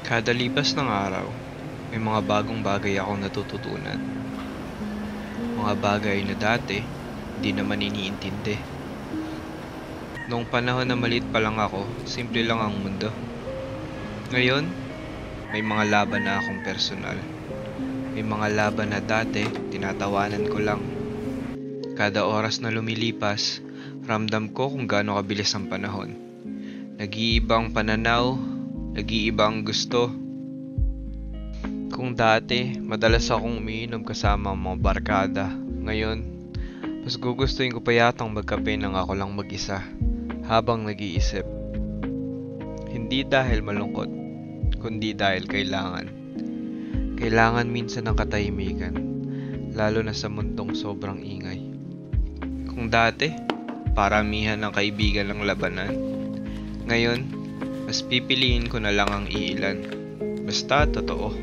Kada lipas ng araw, may mga bagong bagay akong natututunan. Mga bagay na dati, di naman iniintindi. Noong panahon na maliit pa lang ako, simple lang ang mundo. Ngayon, may mga laban na akong personal. May mga laban na dati, tinatawanan ko lang. Kada oras na lumilipas, ramdam ko kung gaano kabilis ang panahon. Nag-iibang pananaw, nag-iiba ang gusto. Kung dati, madalas akong umiinom kasama ang mga barkada. Ngayon, mas gugustuhin ko pa yatang magkape nang ako lang mag-isa habang nag-iisip. Hindi dahil malungkot, kundi dahil kailangan. Kailangan minsan ng katahimikan, lalo na sa mundong sobrang ingay. Kung dati, paramihan ng kaibigan ng labanan. Ngayon, mas pipiliin ko na lang ang iilan. Basta totoo.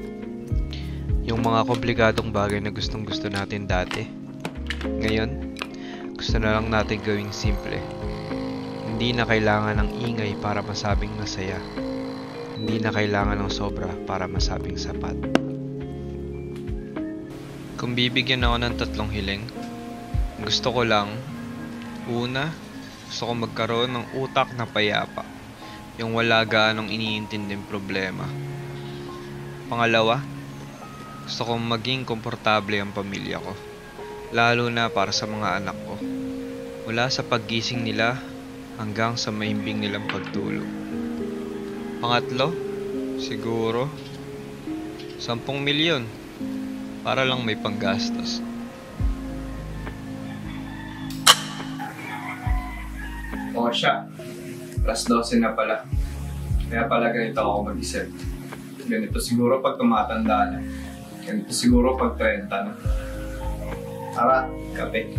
Yung mga komplikadong bagay na gustong gusto natin dati. Ngayon, gusto na lang natin gawing simple. Hindi na kailangan ng ingay para masabing masaya. Hindi na kailangan ng sobra para masabing sapat. Kung bibigyan ako ng 3 hiling, gusto ko lang, una, gusto ko magkaroon ng utak na payapa. Yung wala gaanong iniintinding problema. Pangalawa, gusto kong maging komportable ang pamilya ko. Lalo na para sa mga anak ko. Mula sa paggising nila hanggang sa mahimbing nilang pagtulog. Pangatlo, siguro, 10 milyon para lang may panggastos. O siya, +12 na pala. Kaya pala ganito ako mag-isip. Ganito siguro pag tumatanda na. Ganito siguro pag 30 na. Tara, kape.